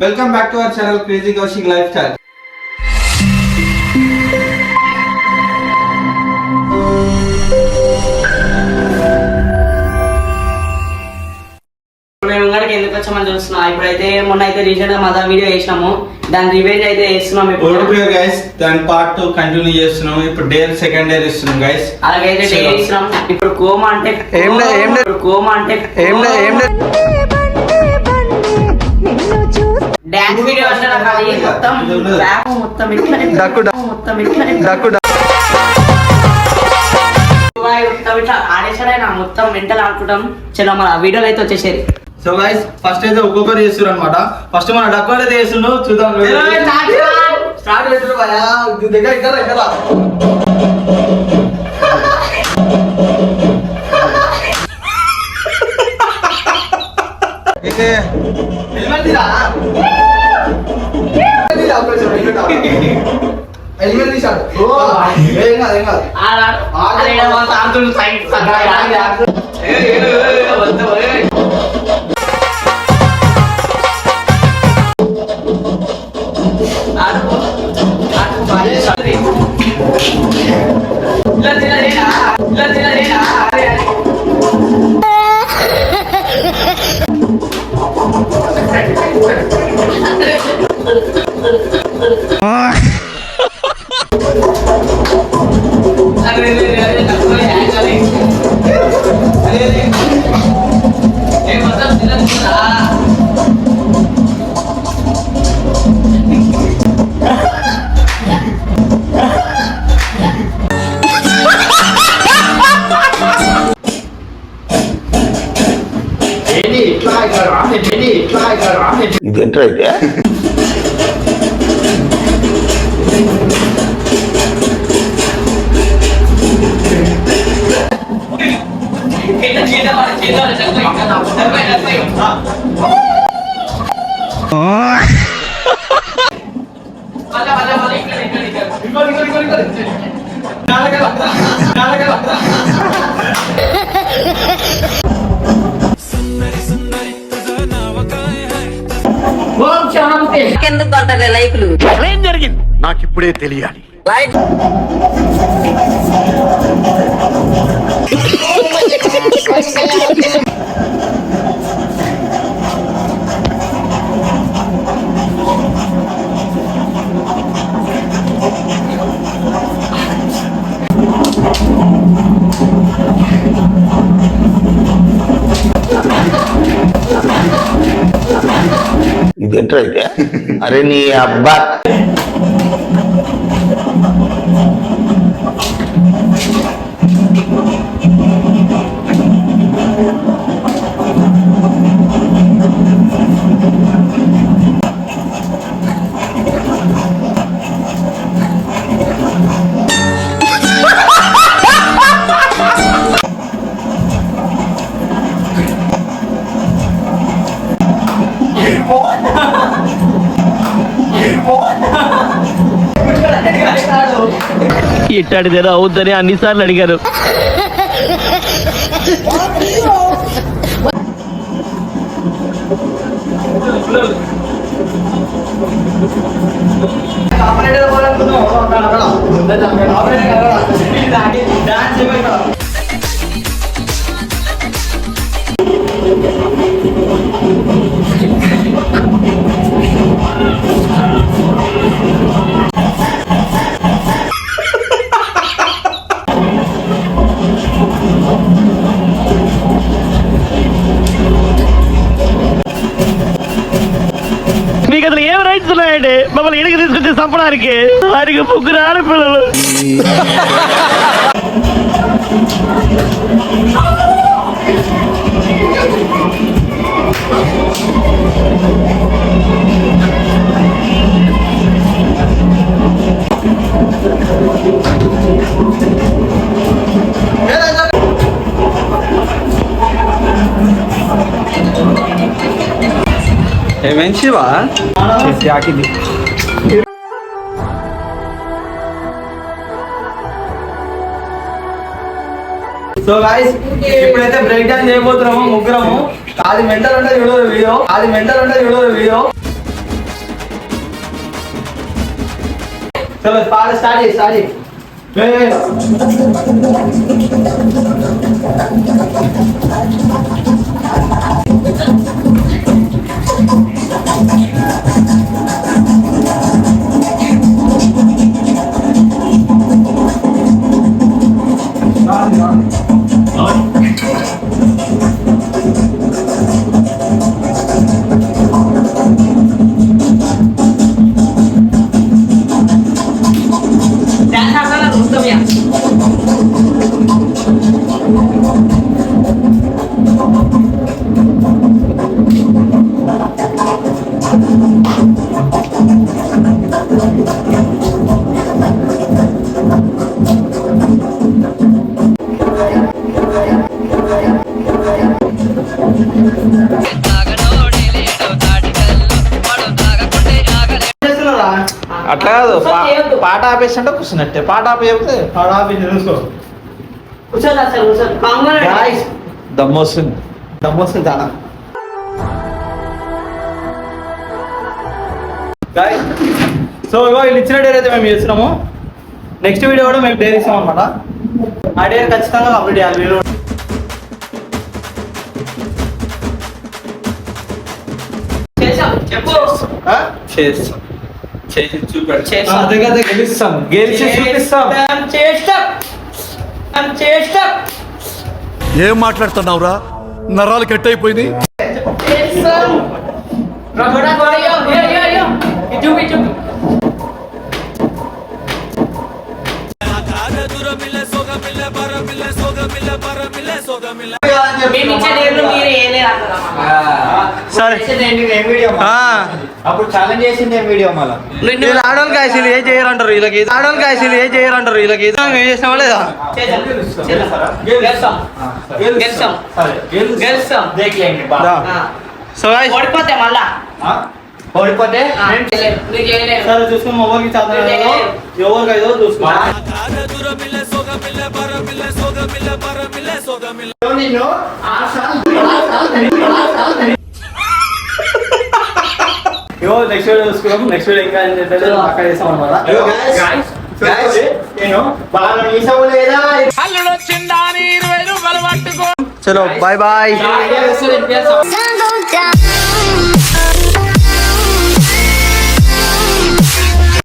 Welcome back to our channel crazy Kaushik life style. మేము ఇంగడికి ఎందుకు వచ్చామని చూస్తున్నా. ఇప్పుడైతే మొన్న అయితే రీసెంట్ గా మదర్ వీడియో చేసినాము, దాని రివెంజ్ అయితే చేస్తున్నాం. ఇప్పుడు గైస్ దాని పార్ట్ 2 కంటిన్యూ చేస్తున్నాం. ఇప్పుడు డే సెకండ్ డే ఇస్తున్నాం గైస్. అలాగైతే డే ఇస్తున్నాం. ఇప్పుడు కోమా అంటే డాన్స్ వీడియో అంటే నాకు అది మొత్తం ఆడేసాడే నా మొత్తం మెంటల్ ఆడుకుంటాం. చలో మన వీడియోలో అయితే వచ్చేసేది. సో గైస్ ఫస్ట్ అయితే ఒక్కొక్కరు చేస్తారు అనమాట. ఫస్ట్ మన డక్కు అయితే చేస్తుండ్రు, చూద్దాం. స్టార్ట్ పెట్టరు దగ్గర ఇక్కడ ఇక్కడ హెల్మెట్ తీసాడు. ఇదేంట్రా ఇది? ఎందుకు కొడతారు లైక్లు? ఏం జరిగింది నాకు ఇప్పుడే తెలియాలి. లైక్ ఇదేంట్రా ఇది? అరే నీ అబ్బా, ఇట్టాడిదేనా అవుద్దని అన్నిసార్లు అడిగారు. మీకు అసలు ఏం రైట్స్ ఉన్నాయండి మమ్మల్ని ఇడికి తీసుకొచ్చి చంపడానికి? వారికి 3 ఆడపిల్లలు. ఏమేం శివా ఆకింది. సో గాయ్స్ ఇప్పుడైతే బ్రేక్ డాన్స్ చేయబోతున్నాము ముగ్గురము. అది మెంటల్ ఉంటుంది వీడియో. చలో పాట స్టార్ట్ చేయి డాన్స్ ఆడాలి ఉత్తమయ్య. అట్లా కాదు పాట ఆపేస్తుంటే కూర్చున్నట్టే పాట ఆపి చెప్తే పాట ఆపి తెలుసుకో కూర్చోదు అసలు కూర్చోదు కాంగ్రెస్ గాయ్స్ దమ్మొస్తుంది చాలా గాయ్స్ సో ఇగో వీళ్ళు ఇచ్చిన డేర్ అయితే మేము చేస్తున్నాము నెక్స్ట్ వీడియో కూడా మేము డేర్ ఇస్తాం అనమాట ఆ డేర్ ఖచ్చితంగా కంప్లీట్ చేయాలి మీరు చేసాం చెప్పు చేస్తాం చేసి చూపెట్టు చేస్తాం. దగ్గర గెలుస్తాం గెలిచి చూపిస్తాం చేస్తాం ఏం మాట్లాడుతున్నావురా నరాలు కట్ అయిపోయింది చేస్తాం రగడా గోడయో యో ఇటు మేము ఇచ్చే డేర్లు మీరు ఏలే సరే అప్పుడు ఛాలెంజ్ చేసింది ఏం వీడియో మళ్ళా వీళ్ళు ఆడోళ్ళు కాయసీలు ఏ చేయరంటారు వీళ్ళకి ఆడోళ్ళు కాయసీలు ఏ చేయరంటారు వీళ్ళకి ఏం చేసినావా లేదా గెలుస్తాం దా. సో guys, ఓడిపోతే మళ్ళా ఓడిపోతే నువ్వు చేయలేవు సరే చూసుకుని ఎవరికి చేత ఎవరికి అయితే చూసుకో నిన్ను ఇగో నెక్స్ట్ వీడియో చూసుకున్నాం నెక్స్ట్ వీడియో ఇంకా ఏంటంటే అక్కడ చేస్తాం అనమాట నేను బాగా మీసావు లేదా చలో బాయ్ బాయ్ చేస్తాం Sun goes down.